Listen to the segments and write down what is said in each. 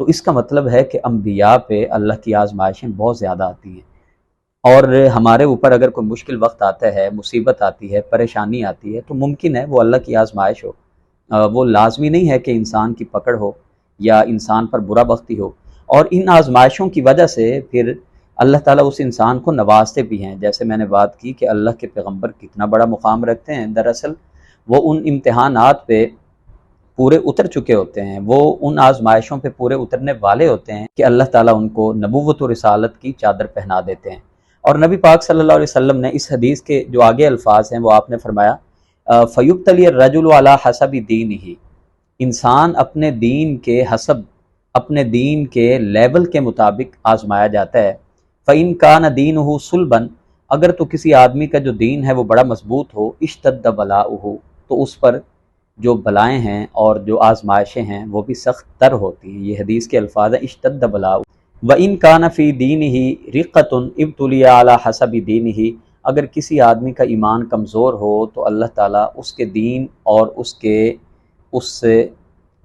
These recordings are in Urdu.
تو اس کا مطلب ہے کہ انبیاء پہ اللہ کی آزمائشیں بہت زیادہ آتی ہیں، اور ہمارے اوپر اگر کوئی مشکل وقت آتا ہے، مصیبت آتی ہے، پریشانی آتی ہے، تو ممکن ہے وہ اللہ کی آزمائش ہو۔ وہ لازمی نہیں ہے کہ انسان کی پکڑ ہو یا انسان پر برا بختی ہو، اور ان آزمائشوں کی وجہ سے پھر اللہ تعالیٰ اس انسان کو نوازتے بھی ہیں۔ جیسے میں نے بات کی کہ اللہ کے پیغمبر کتنا بڑا مقام رکھتے ہیں، دراصل وہ ان امتحانات پہ پورے اتر چکے ہوتے ہیں، وہ ان آزمائشوں پہ پورے اترنے والے ہوتے ہیں کہ اللہ تعالیٰ ان کو نبوت و رسالت کی چادر پہنا دیتے ہیں۔ اور نبی پاک صلی اللہ علیہ وسلم نے اس حدیث کے جو آگے الفاظ ہیں وہ آپ نے فرمایا فَيُبْتَلِيَ الرَّجُلُ عَلَى حَسَبِ دِينِهِ، انسان اپنے دین کے حسب، اپنے دین کے لیول کے مطابق آزمایا جاتا ہے۔ فَإِن كَانَ دِينُهُ صُلْبًا، اگر تو کسی آدمی کا جو دین ہے وہ بڑا مضبوط ہو، اشتد بلاؤہ، تو اس پر جو بلائیں ہیں اور جو آزمائشیں ہیں وہ بھی سخت تر ہوتی ہیں۔ یہ حدیث کے الفاظ ہیں، اشتد بلاؤ۔ وَإِن كَانَ فِي دِينِهِ رِقَّةٌ ابْتُلِيَ عَلَى حَسَبِ دِينِهِ، اگر کسی آدمی کا ایمان کمزور ہو تو اللہ تعالیٰ اس کے دین اور اس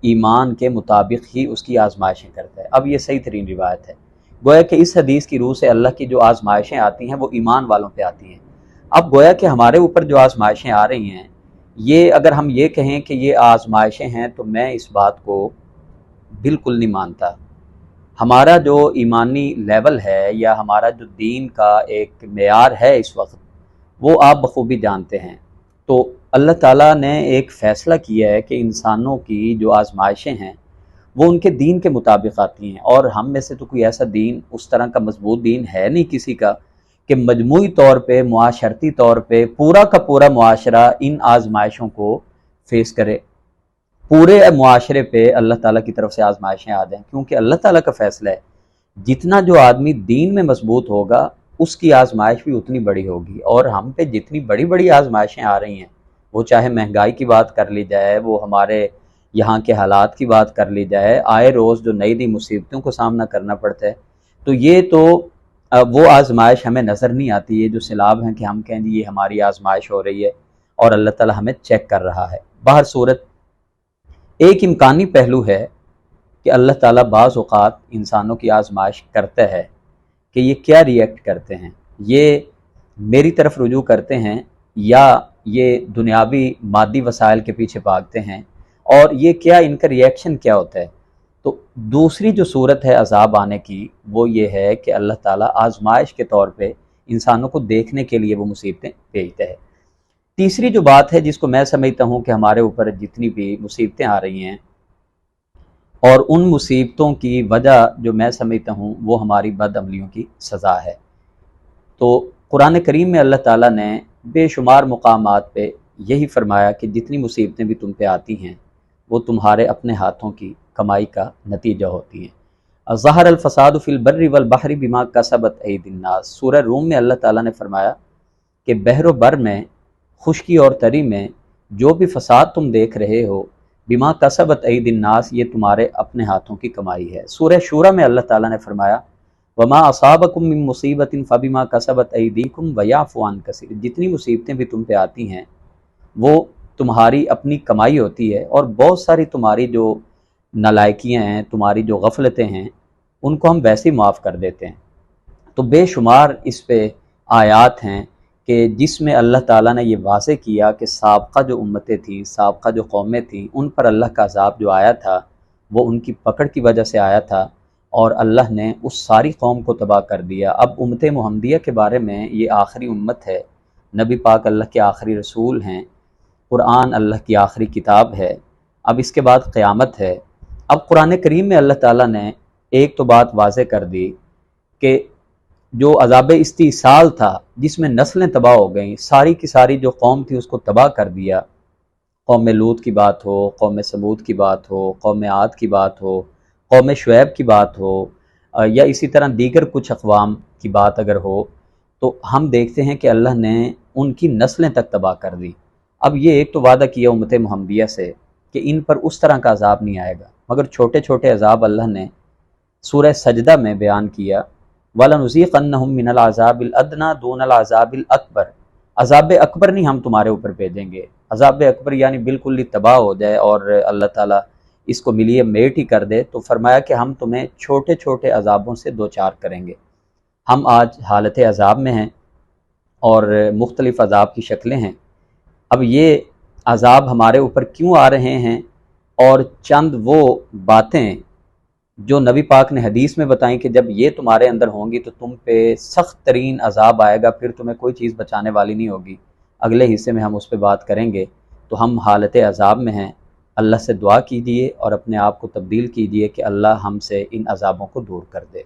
ایمان کے مطابق ہی اس کی آزمائشیں کرتا ہے۔ اب یہ صحیح ترین روایت ہے، گویا کہ اس حدیث کی روح سے اللہ کی جو آزمائشیں آتی ہیں وہ ایمان والوں پہ آتی ہیں۔ اب گویا کہ ہمارے اوپر جو آزمائشیں آ رہی ہیں، یہ اگر ہم یہ کہیں کہ یہ آزمائشیں ہیں تو میں اس بات کو بالکل نہیں مانتا۔ ہمارا جو ایمانی لیول ہے یا ہمارا جو دین کا ایک معیار ہے اس وقت، وہ آپ بخوبی جانتے ہیں۔ تو اللہ تعالیٰ نے ایک فیصلہ کیا ہے کہ انسانوں کی جو آزمائشیں ہیں وہ ان کے دین کے مطابق آتی ہیں، اور ہم میں سے تو کوئی ایسا دین، اس طرح کا مضبوط دین ہے نہیں کسی کا کہ مجموعی طور پہ، معاشرتی طور پہ پورا کا پورا معاشرہ ان آزمائشوں کو فیس کرے، پورے معاشرے پہ اللہ تعالیٰ کی طرف سے آزمائشیں آ جائیں، کیونکہ اللہ تعالیٰ کا فیصلہ ہے جتنا جو آدمی دین میں مضبوط ہوگا اس کی آزمائش بھی اتنی بڑی ہوگی۔ اور ہم پہ جتنی بڑی بڑی آزمائشیں آ رہی ہیں، وہ چاہے مہنگائی کی بات کر لی جائے، وہ ہمارے یہاں کے حالات کی بات کر لی جائے، آئے روز جو نئی نئی مصیبتوں کو سامنا کرنا پڑتا ہے، تو یہ تو وہ آزمائش ہمیں نظر نہیں آتی ہے جو سیلاب ہیں کہ ہم کہیں جی یہ ہماری آزمائش ہو رہی ہے اور اللہ تعالیٰ ہمیں چیک کر رہا ہے۔ باہر صورت ایک امکانی پہلو ہے کہ اللہ تعالیٰ بعض اوقات انسانوں کی آزمائش کرتا ہے کہ یہ کیا ری ایکٹ کرتے ہیں، یہ میری طرف رجوع کرتے ہیں یا یہ دنیاوی مادی وسائل کے پیچھے بھاگتے ہیں، اور یہ کیا ان کا ری ایکشن کیا ہوتا ہے۔ تو دوسری جو صورت ہے عذاب آنے کی وہ یہ ہے کہ اللہ تعالیٰ آزمائش کے طور پہ انسانوں کو دیکھنے کے لیے وہ مصیبتیں بھیجتا ہے۔ تیسری جو بات ہے جس کو میں سمجھتا ہوں کہ ہمارے اوپر جتنی بھی مصیبتیں آ رہی ہیں، اور ان مصیبتوں کی وجہ جو میں سمجھتا ہوں وہ ہماری بد عملیوں کی سزا ہے۔ تو قرآن کریم میں اللہ تعالیٰ نے بے شمار مقامات پہ یہی فرمایا کہ جتنی مصیبتیں بھی تم پہ آتی ہیں وہ تمہارے اپنے ہاتھوں کی کمائی کا نتیجہ ہوتی ہیں۔ ظہر الفساد فی البر والبحر بما کسبت ایدی الناس، سورہ روم میں اللہ تعالیٰ نے فرمایا کہ بحر و بر میں، خشکی اور تری میں جو بھی فساد تم دیکھ رہے ہو، بما کسبت ایدی الناس، یہ تمہارے اپنے ہاتھوں کی کمائی ہے۔ سورہ شورى میں اللہ تعالیٰ نے فرمایا وما اصابکم من مصیبت فبما کسبت ایدیکم ویعفو عن کثیر، جتنی مصیبتیں بھی تم پہ آتی ہیں وہ تمہاری اپنی کمائی ہوتی ہے، اور بہت ساری تمہاری جو نالائکیاں ہیں، تمہاری جو غفلتیں ہیں، ان کو ہم ویسے ہی معاف کر دیتے ہیں۔ تو بے شمار اس پہ آیات ہیں کہ جس میں اللہ تعالیٰ نے یہ واضح کیا کہ سابقہ جو امتیں تھیں، سابقہ جو قومیں تھیں، ان پر اللہ کا عذاب جو آیا تھا وہ ان کی پکڑ کی وجہ سے آیا تھا، اور اللہ نے اس ساری قوم کو تباہ کر دیا۔ اب امت محمدیہ کے بارے میں، یہ آخری امت ہے، نبی پاک اللہ کے آخری رسول ہیں، قرآن اللہ کی آخری کتاب ہے، اب اس کے بعد قیامت ہے۔ اب قرآن کریم میں اللہ تعالیٰ نے ایک تو بات واضح کر دی کہ جو عذاب استئصال تھا جس میں نسلیں تباہ ہو گئیں، ساری کی ساری جو قوم تھی اس کو تباہ کر دیا، قوم لوط کی بات ہو، قوم سمود کی بات ہو، قوم عاد کی بات ہو، قوم شعیب کی بات ہو، یا اسی طرح دیگر کچھ اقوام کی بات اگر ہو، تو ہم دیکھتے ہیں کہ اللہ نے ان کی نسلیں تک تباہ کر دی۔ اب یہ ایک تو وعدہ کیا امت محمدیہ سے کہ ان پر اس طرح کا عذاب نہیں آئے گا، مگر چھوٹے چھوٹے عذاب اللہ نے سورہ سجدہ میں بیان کیا، وَلَنُذِيقَنَّهُم مِّنَ الْعَذَابِ الْأَدْنَىٰ دُونَ الْعَذَابِ الْأَكْبَرِ، عذاب اکبر نہیں ہم تمہارے اوپر بھیجیں گے، عذاب اکبر یعنی بالکل ہی تباہ ہو جائے اور اللہ تعالیٰ اس کو ملیے میٹ ہی کر دے، تو فرمایا کہ ہم تمہیں چھوٹے چھوٹے عذابوں سے دوچار کریں گے۔ ہم آج حالت عذاب میں ہیں اور مختلف عذاب کی شکلیں ہیں۔ اب یہ عذاب ہمارے اوپر کیوں آ رہے ہیں، اور چند وہ باتیں جو نبی پاک نے حدیث میں بتائیں کہ جب یہ تمہارے اندر ہوں گی تو تم پہ سخت ترین عذاب آئے گا، پھر تمہیں کوئی چیز بچانے والی نہیں ہوگی۔ اگلے حصے میں ہم اس پہ بات کریں گے۔ تو ہم حالت عذاب میں ہیں، اللہ سے دعا کیجیے اور اپنے آپ کو تبدیل کیجیے کہ اللہ ہم سے ان عذابوں کو دور کر دے۔